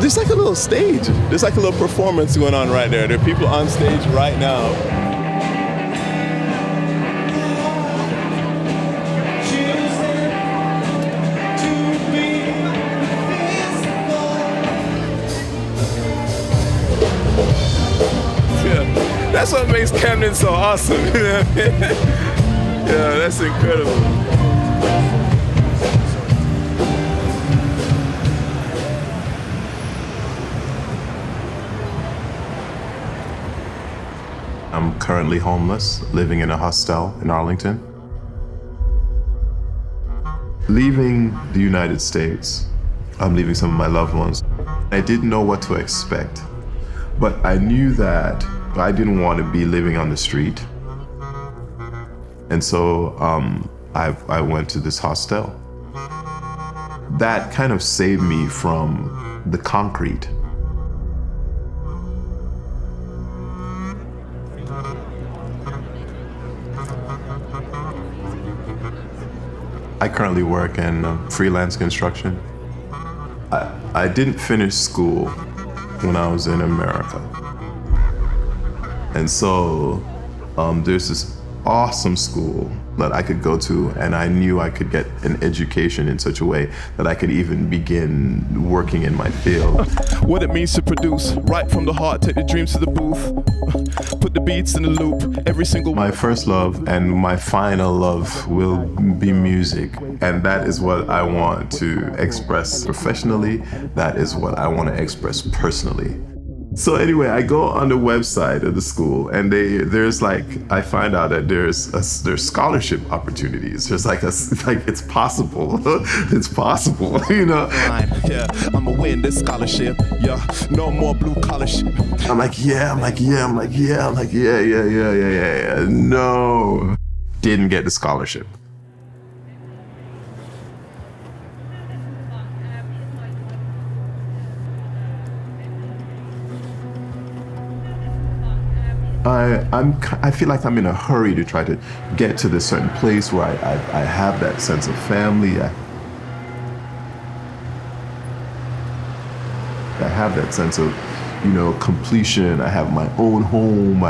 there's like a little stage. There's like a little performance going on right there. There are people on stage right now. Yeah, that's what makes Camden so awesome. Yeah, that's incredible. I'm currently homeless, living in a hostel in Arlington. Leaving the United States, I'm leaving some of my loved ones. I didn't know what to expect, but I knew that I didn't want to be living on the street. And so I went to this hostel. That kind of saved me from the concrete. I currently work in freelance construction. I didn't finish school when I was in America. And so there's this awesome school that I could go to, and I knew I could get an education in such a way that I could even begin working in my field. What it means to produce, right from the heart, take the dreams to the booth, put the beats in the loop, every single... My first love and my final love will be music, and that is what I want to express professionally, that is what I want to express personally. So anyway, I go on the website of the school, and there's like, I find out that there's scholarship opportunities. There's like it's possible, it's possible, you know. Yeah, I'ma win this scholarship. Yeah, no more blue collar shit. I'm like, yeah. No, didn't get the scholarship. I feel like I'm in a hurry to try to get to this certain place where I have that sense of family. I have that sense of, completion. I have my own home.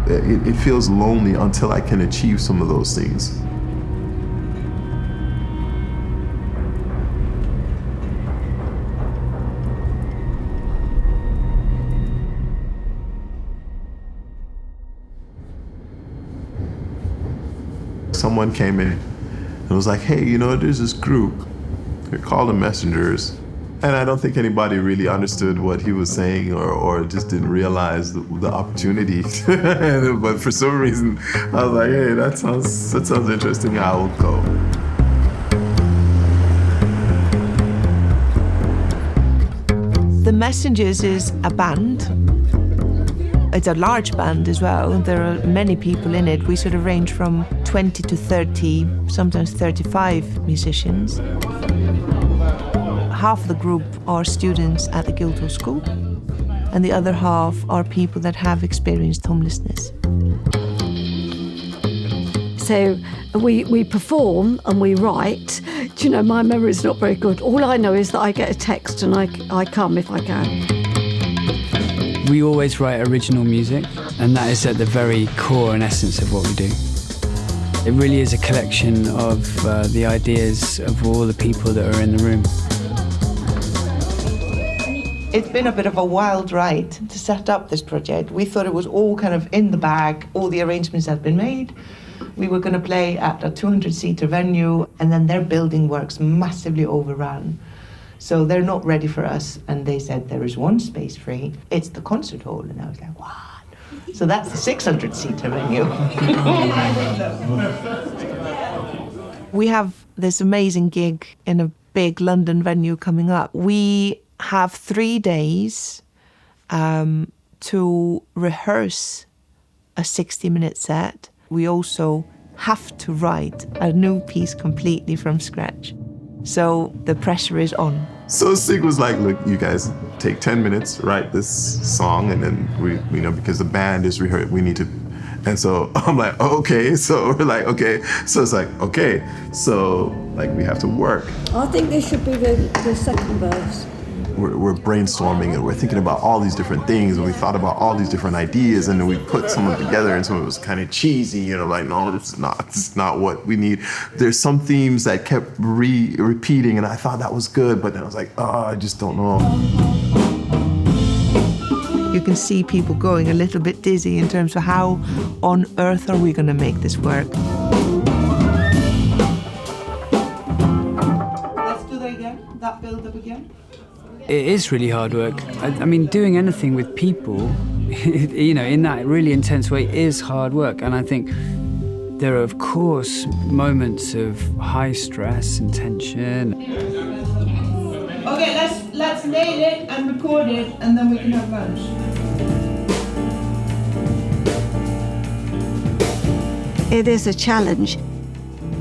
It feels lonely until I can achieve some of those things. Someone came in and was like, hey, there's this group. They're called the Messengers. And I don't think anybody really understood what he was saying or just didn't realize the opportunity. But for some reason, I was like, hey, that sounds interesting. I will go. The Messengers is a band. It's a large band as well. There are many people in it. We sort of range from 20 to 30, sometimes 35 musicians. Half the group are students at the Guildhall School, and the other half are people that have experienced homelessness. So we perform and we write. Do you know, my memory is not very good. All I know is that I get a text and I come if I can. We always write original music, and that is at the very core and essence of what we do. It really is a collection of the ideas of all the people that are in the room. It's been a bit of a wild ride to set up this project. We thought it was all kind of in the bag, all the arrangements had been made. We were going to play at a 200-seater venue, and then their building works massively overrun. So they're not ready for us, and they said there is one space free. It's the concert hall, and I was like, what? So that's the 600-seater venue. We have this amazing gig in a big London venue coming up. We have 3 days to rehearse a 60-minute set. We also have to write a new piece completely from scratch. So the pressure is on. So Sig was like, look, you guys take 10 minutes, write this song, and then we because the band is rehearsed, we need to. And so I'm like, okay. So we're like, okay. So it's like, okay. So Like, we have to work. I think this should be the second verse. We're brainstorming and we're thinking about all these different things, and we thought about all these different ideas, and then we put some of them together, and some of it was kind of cheesy, you know, like, no, this is not what we need. There's some themes that kept repeating, and I thought that was good, but then I was like, oh, I just don't know. You can see people going a little bit dizzy in terms of how on earth are we going to make this work. Let's do that again, that build up again. It is really hard work. I mean, doing anything with people, you know, in that really intense way is hard work. And I think there are, of course, moments of high stress and tension. Okay, let's nail it and record it, and then we can have lunch. It is a challenge.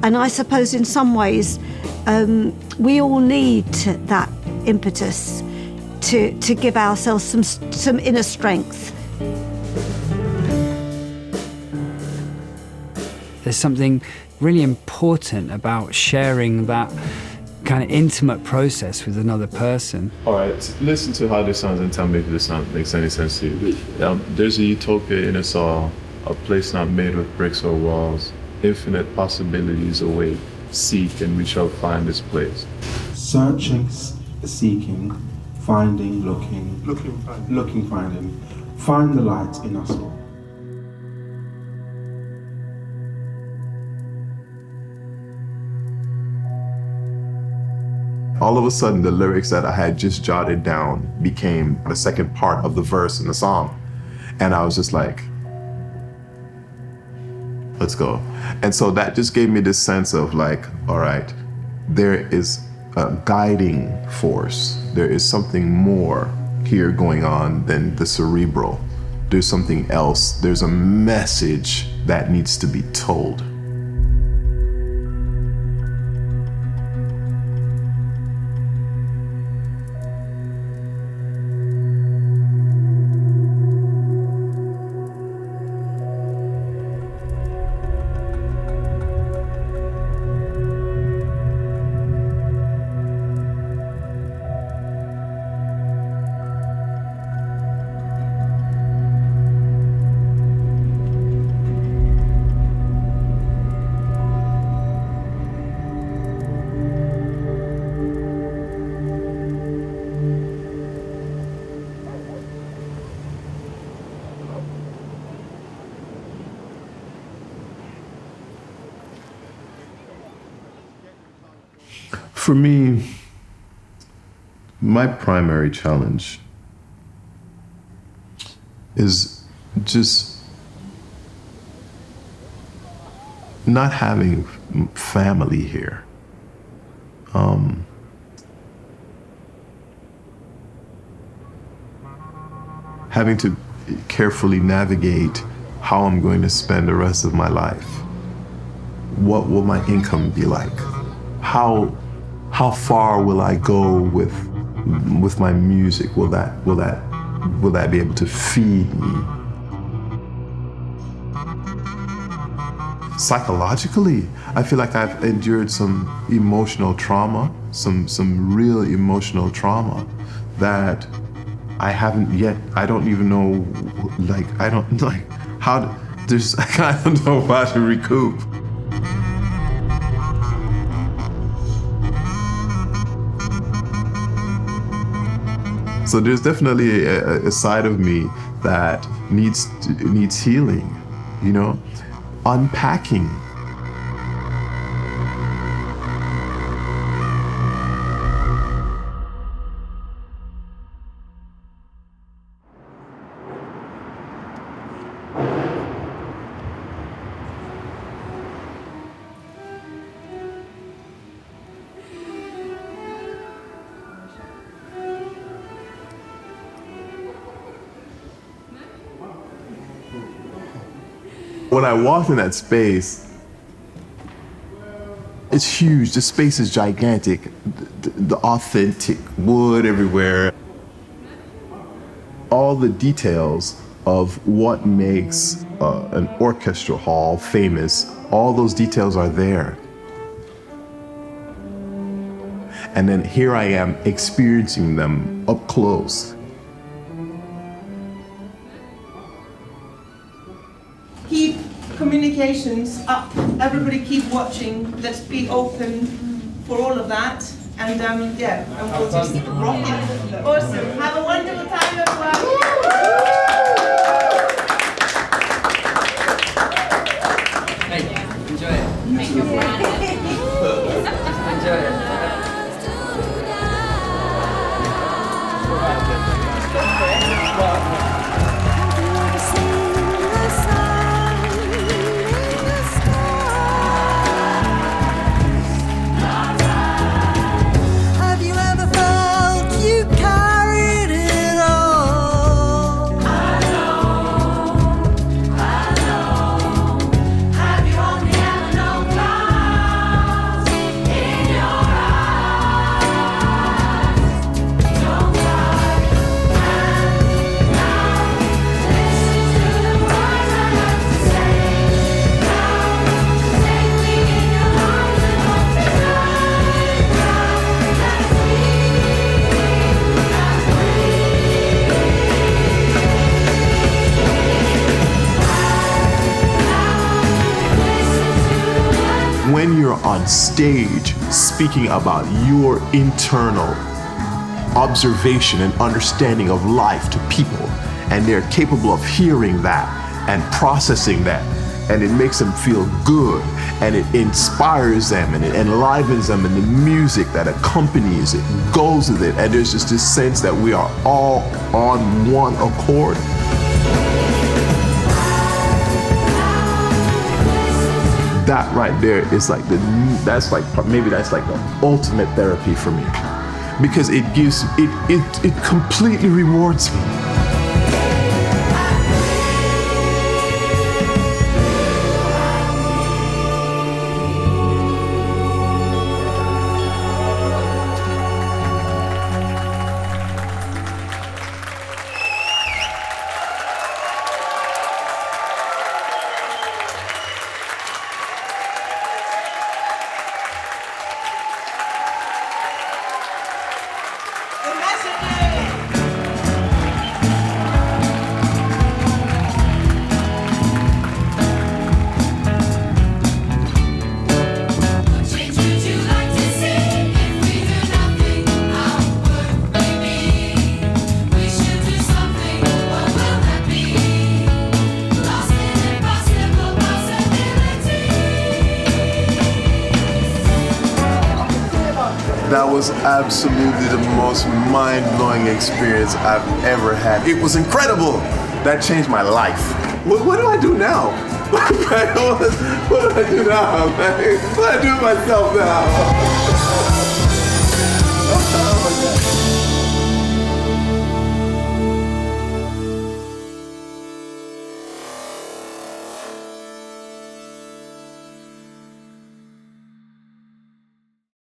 And I suppose in some ways, we all need that impetus to give ourselves some inner strength. There's something really important about sharing that kind of intimate process with another person. All right, listen to how this sounds and tell me if this sound makes any sense to you. There's a utopia in us all, a place not made with bricks or walls, infinite possibilities await. Seek and we shall find this place. Searching, seeking, finding, looking, finding. Find the light in us all. All of a sudden, the lyrics that I had just jotted down became the second part of the verse in the song. And I was just like, let's go. And so that just gave me this sense of like, all right, there is a guiding force. There is something more here going on than the cerebral. There's something else. There's a message that needs to be told. For me, my primary challenge is just not having family here. Having to carefully navigate how I'm going to spend the rest of my life. What will my income be like? How far will I go with my music? Will that be able to feed me? Psychologically, I feel like I've endured some emotional trauma, some real emotional trauma that I haven't yet. I don't even know, I don't know how to recoup. So there's definitely a side of me that needs healing, you know, unpacking. When I walked in that space, it's huge. The space is gigantic. The authentic wood everywhere. All the details of what makes an orchestra hall famous, all those details are there. And then here I am experiencing them up close. Keep communications up. Everybody keep watching. Let's be open for all of that. And and we'll just rock it. Awesome. Have a wonderful time, everyone. Enjoy it. Make your Enjoy it. When you're on stage speaking about your internal observation and understanding of life to people, and they're capable of hearing that and processing that, and it makes them feel good, and it inspires them, and it enlivens them, and the music that accompanies it goes with it, and there's just this sense that we are all on one accord. That right there is like that's like the ultimate therapy for me, because it completely rewards me. That was absolutely the most mind-blowing experience I've ever had. It was incredible. That changed my life. What do I do now? What do I do now? What do I do with myself now?